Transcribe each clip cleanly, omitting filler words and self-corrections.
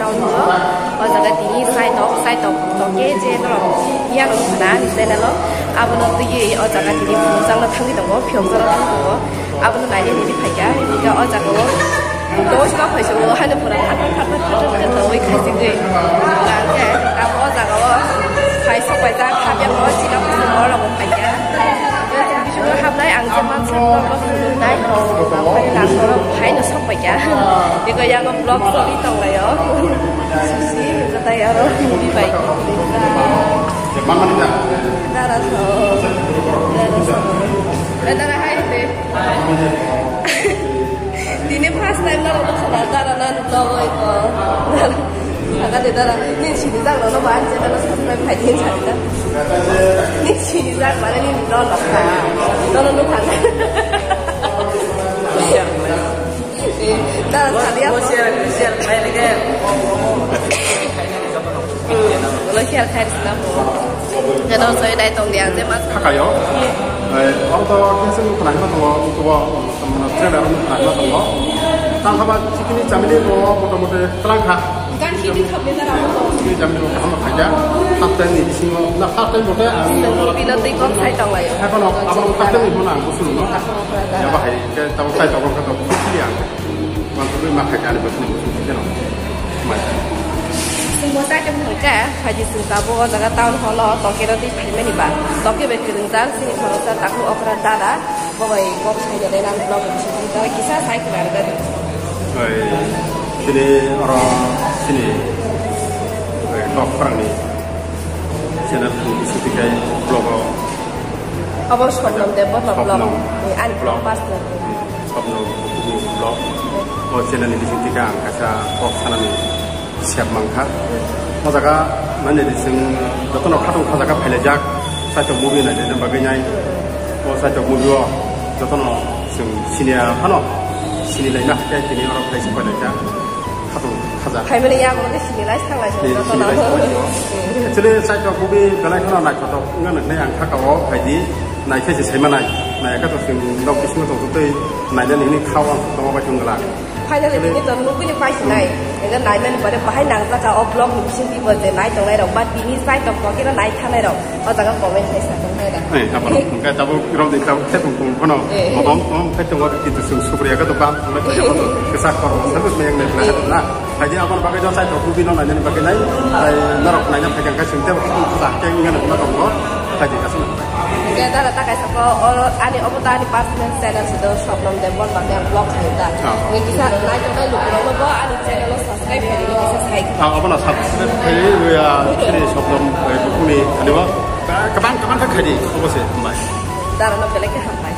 đầu nữa bây giờ cái tiếng sai tộc cái trên nó là nhà nó khá thì sẽ là nó à bên nó tự gì ở giờ cái tiếng phụ sang nó thắng cái đồng góp phiếu cho nó thắng của à bên nó lại đi phải giá thì cho ở giờ nó đối với phải số hai đứa phụ nữ phát cái tôi khai sinh gì là cái à ở giờ nó phải số bài giá tham gia nó chỉ nó là một phải giá chúng ta đấy ăn trong ăn xong nó phụ nữ đấy và phải làm nó thấy nó sốc bài giá thì cái giá nó blog rồi đi tàu này ở xí cái tay ở đó đi vậy ra là sợ ra là hay thế đi nếp past time nó không là ra là nó rồi cái đấy là nên chỉ ra nó bán chứ nó không phải tiền sản đó nên chỉ ra mà nên nó lọc cả nó thẳng đó là thằng điếc nó chia khai lắm cái đó rồi đây tổng điện thế mà 가까요? 아무튼 계속 나이가 더 트레이너는 나이가 더 땅가봐 치킨이 잠이고 모토모토 땅가 gan khi đi thập đến ra đâu 치킨이 잠이고 한번 가자 탑텐이 친구 나 탑텐 못해 안 vì nó tính con sai tầng này 해봐라 아무튼 탑텐이 뭐나 안 보수는 거 야봐 해 cái tàu sai tàu con tàu 필이야 완전히 막 하지 않을 것은 무슨 문제나 mua sai trong thời cả phải chỉ sử dụng bao giờ cái tàu họ lo tàu kia nó đi phải mấy bạn tàu kia về từ đường giang xin họ sẽ tặng một opera đã và vậy có phải để làm blog của chúng tôi kỹ sao sai cái này rồi sini orang sini blog orang ni channel itu tiga blog apa short nom deh buat blog an blog master blog oh channel ini tiga kasa blog sana ni siap mangkat, masalah mana di sini, betul nak kadang kadang pelajak, saya coba mobil nanti dan bagainya, saya coba mobil, betul nak sini apa no, sini lain lah kayak sini orang pelajak pelajak, kadang kadang. Hai mana yang orang sini lain sangat jauh, betul nak. Jadi saya coba mobil, kalau kita nak contoh, enggak nak yang kakak haji, naik kerja saya mana, naik kat tu sini, nak kisah tu tu, naik dan ini kawan, tahu apa cuma gelap. Hai đứa này tao muốn cái phải này, cái này mình phải phải năng ra cái blog mình xin đi vào này trong này đâu, bắt đi ni sai tập có cái này thằng này đâu, ở trong cái comment hay sao trong này đâu. Apa? Mungkin tahu kalau di tahu saya pun kono, saya tunggu di situ supaya kita bang, kesak kono, terus yang lain lah. Nah, jadi apa pakai jasa itu, kubi nona jadi pakai lain, narok lainnya pakai kasih dia, sakit ingat nak kono, jadi kasih. Cái đó là ta cái sao có anh đi ông ta đi pass lên xe là sẽ được shop làm đẹp bọn bạn đang blog hay ta người kia là nói trong đây lục nó có anh đi xe nó subscribe thì nó sẽ thấy apa nak subscribe thấy người cái shop làm cái cũng đi anh đi các bạn phải khai đi không có gì không đó là nó phải lấy cái hàng này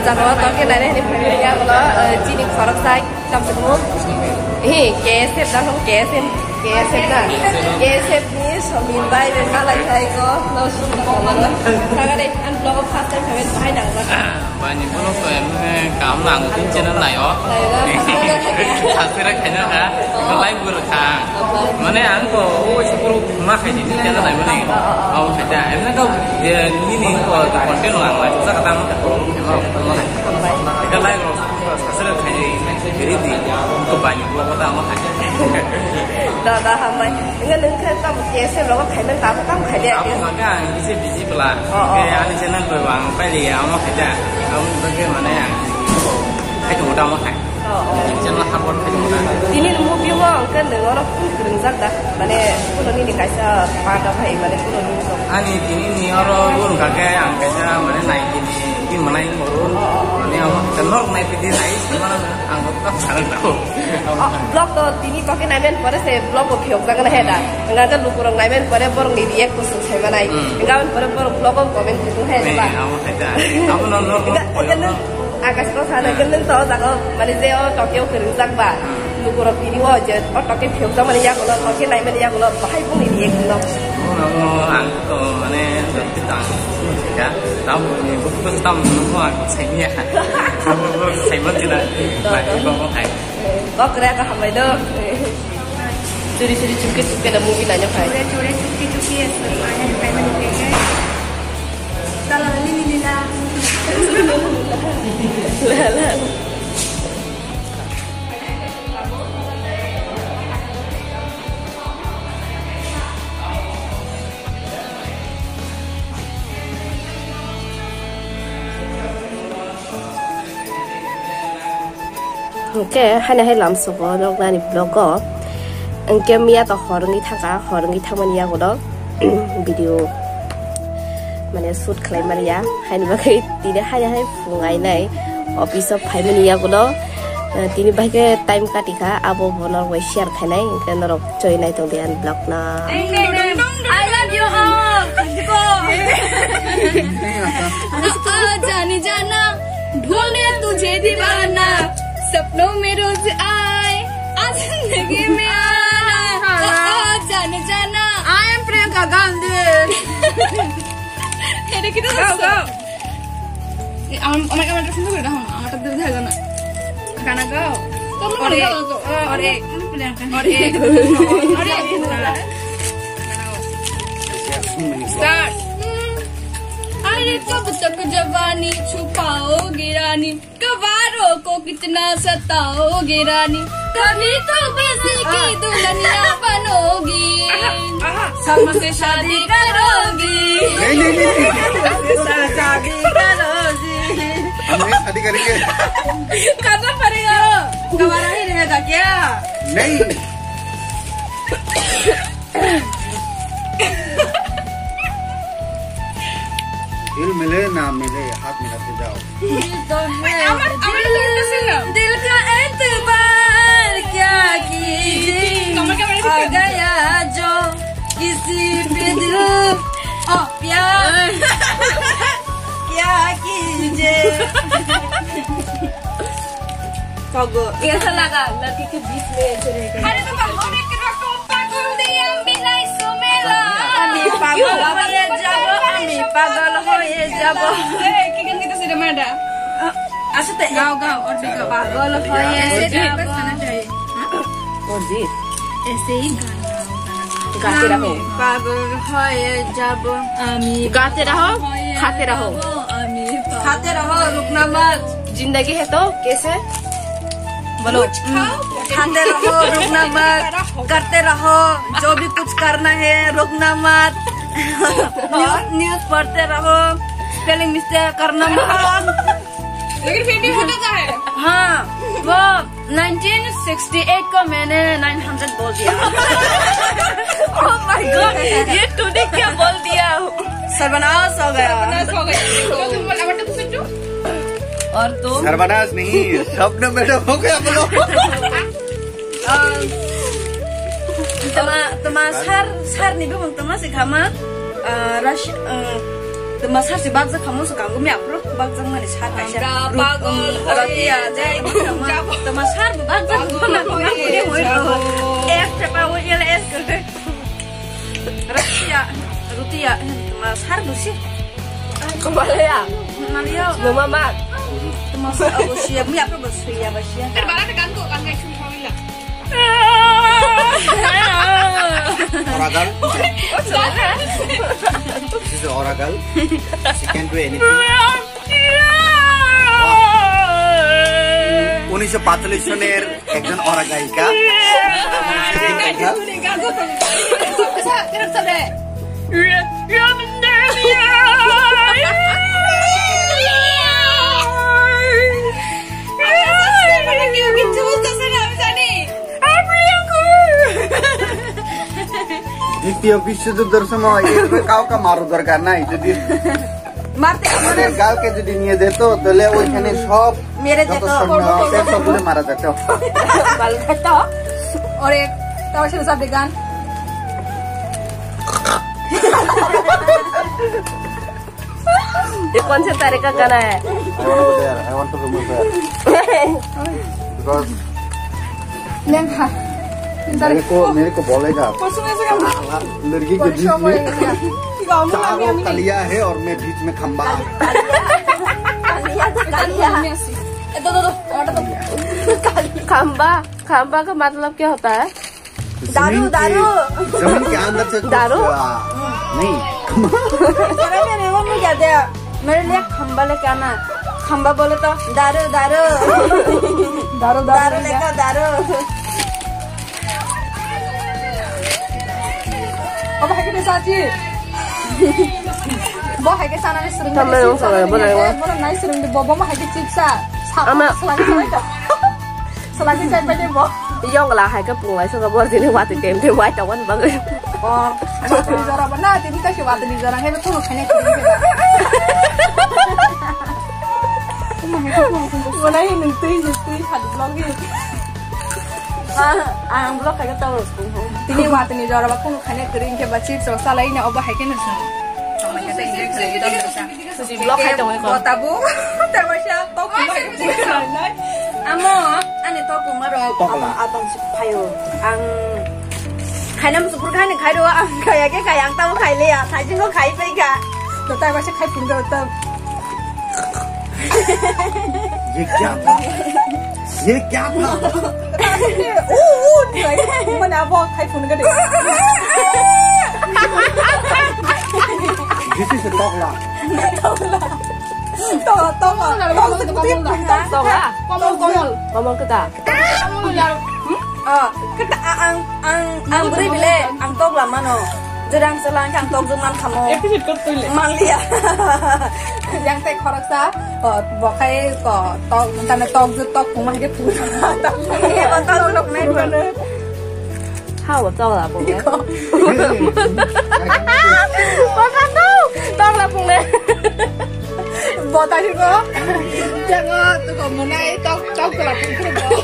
chẳng có cái này thì phải lấy nó chỉ định phá sai trong sự muốn kế xếp đó không kế xếp ni so min bai bên các lại thấy có nó xuống có mà cái đây ăn blog phát trên phải phải đăng ra và những blog của em cảm năng của trên nó này ó thật sự là cái nó hả nó lấy vừa được thà mà nếu ăn có ôi sao blog mắc cái gì trên nó này mới này ông phải trả em nó đâu như này có còn cái nó ăn lại rất là tăng cái này rồi thật sự là cái gì có bao nhiêu blog có tao nó phải đó hả mày cái đứng khi tao một chế xem nó có phải bên tao có phải đẹp chứ không cái cái gì là cái anh trên nó vừa bằng cái gì ông nó phải trả ông cái mà này cái chủ đâu nó phải chân nó không có cái chủ đâu thì nên mua biếu vào cái đường nó cũng đường rất đó mà này cũng là nên cái sao ba đâu phải mà này cũng là nên không anh thì nên nó luôn cái ăn cái sao mà này thì mà này một luôn mà này cái nó này thì này mà ăn có sản đâu blog đó thì có cái này bên phải sẽ blog của phiếu ra cái này hết à người ta lúc orang này bên phải borong đi react của sự xem này người ta phải borong blog của comment cũng hết mà ông phải trả ông nó agak sana gendeng tau tak Malaysia oh Tokyo kering sak ba lu kurang video aja oh Tokyo film sama dia kalau Tokyo naik dia kalau bahaya pun ini ya kalau ăn có này được cái tặng cả đó thì cũng tâm nó có xây nhà xây mất cái này mà không có thầy có cái có hầm này đó curi cukai ada movie nanya phải curi cukai semuanya kayak mana kayak kalau ini lah Angke hanya hai lam soko nok nani blogo. Angke mia to horangi thanga horangi thamania godo video mane shoot khlai maria haini bakai tine haya hai fungai nai office of family godo tini baike time katika abo bonor we share khanai angke norok joy nai tong dian blog na I love you all जाने जाना ढूंढे तुझे दीवाना सपनों में रोज आए आज जिंदगी में आना जाने जाना I am Priyanka Gandhi এটা কি তো গাও আমার ক্যামেরাটা সুন্দর করে রাখো আমারটা দিয়ে দেখা না গানা গাও তোমরা গাও और एक स्टार्ट अरे कब तक जवानी छुपाओगे रानी कवारों को कितना सताओगे रानी कभी तो किसी की दुल्हनिया बनोगी सबसे शादी करोगी शादी करोगी हमने शादी करेंगे करना पड़ेगा कवारा ही रहेगा क्या नहीं दिल मिले ना मिले हाथ मिलाते जाओ दिल का एतबार क्या कीजिए आ गया जो किसी पे दिल प्यार क्या कीजिए कैसा लगा लड़की के बीच में ऐसे रहकर अरे तो होने के रखो पागल दिया मिलाई सुमेला আমি পাগল হয়ে যাব আমি পাগল হয়ে যাব কি গান গাইতেছ রে মেয়েটা আসতে গাও গাও और गाओ पागल হয়ে যাব गाना चाहिए और जी ऐसे ही गाते रहो पागल হয়ে যাব আমি गाते रहो खाते रहो আমি खाते रहो रुकना मत जिंदगी है तो कैसे बोलो खाते रहो रुकना मत करते रहो जो भी कुछ करना है रुकना मत न्यूज पढ़ते रहो स्पेलिंग मिस्टेक करना मत लेकिन फिर भी होता है हाँ वो 1968 को मैंने 900 बोल दिया ओह माय गॉड ये तूने क्या बोल दिया सर्वनाश हो गया और तुम सर्वनाश नहीं शब्द मैडम हो गया बोलो tama sar ni bang tama si khama rush tama sar si bagza khamu su kanggu mi apro bagza mani sar ka sha pagol ratia jai tama sar bagza khama na pure hoi ro ek pa wo ele es kar ratia rutia tama sar busi kembali ya Maria mama tama sar busi mi apro busi ya busi terbalik kan kok kan kayak Sumawila Oracle this is Oracle she can do anything 1945 সনের একজন অরা গায়িকা দ্বিতীয় বিশ্বযুদ্ধের সময় কাউকে মারো দরকার নাই যদি আমাদের গালকে যদি নিয়ে যেত তাহলে ওইখানে সব মেরে যেত সবগুলো মারা যেত और एक तवशल साहब गान ये कौन से तारे का गाना है I want to remove that because मेरे को बोलेगा लड़की के बीच में चारों कलिया है और मैं बीच में खंबा खंबा खंबा का मतलब क्या होता है दारू दारू जमीन के अंदर से दारू नहीं मेरे लिए खंबा लेके आना खंबा बोले तो दारू दारू दारू दारू लेकर दारू अब है के साथी वो है के sana ni sering Sama boleh naik sering di bobo mah है के चिप्सा ama Selagi saya pada bawa. Yang lah hai cái bụng lại xong rồi bữa thì nó qua từ tiệm thì quay tàu anh bận. Waktu di Zara mana? Tapi kita waktu di Zara hebat tuh kayaknya. Mana ini nanti had vlog ini. Vlog kayak tao rồi cũng không. Ini waktu di Zara waktu kayaknya kering ke baca so salah ini obah hai kena sih. Sama kita ini kita Thì vlog hai tàu ấy còn. tabu. Tahu siapa? Tahu mana? Amo, ane to kumaro. Atong payo. Ang khai năm sụp khai này khai đồ à? Khai cái khai ăn tao khai lẹ, khai chính có khai phải cả. Tôi tay bác sĩ khai phun đầu tâm. ये क्या था ये क्या था Mana apa khai phun cái đấy? this is a dog lah Tao Ngomong kita. Kita ang beri bile, ang tok lah mano. Jerang selang ang tok zaman kamu. Malia. Yang saya koreksa, bakai tok tanah tok rumah dia pun. Tok tok naik mana? Hao mà tao là bụng đấy. Con ăn đâu? Tao là bụng đấy. Bawa tadi kok. Jangan tu kau mana tok kelap pun bawa.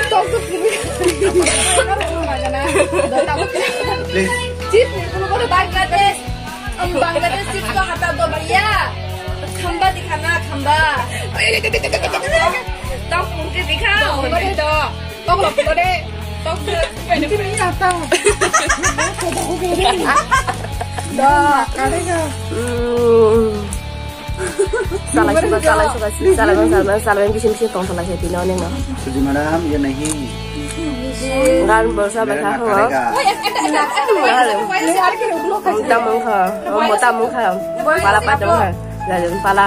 Tok tu pun. Mana? Tahu. please Chip, kalau kau Bangladesh, Bangladesh chip kau kata do Maria. Khamba dikhana khamba. Tok mungkin dikhau. Kau ada tok. Tok kelap kau deh. Tok tu ni apa? Dah, ada ke? Salah yang kisah tong salah saya tino neng no. सुजी madam ये नहीं Ngan bersa bersa ho. Tam mong kha, mo tam mong kha. Pala pa dong kha. Jadi pala.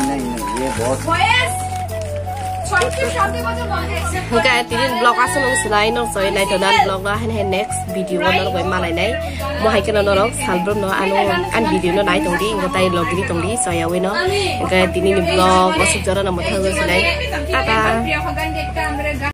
नहीं ये बहुत Okay, tidin vlog asan ng sinay no so inay tonan vlog na hen next video no ko malay nay. Mo hay kana no salbro no an video no nai tong di ngatay log di tong di so yawe no. Okay, tidin vlog wasip jara na mo thang sinay. Tata.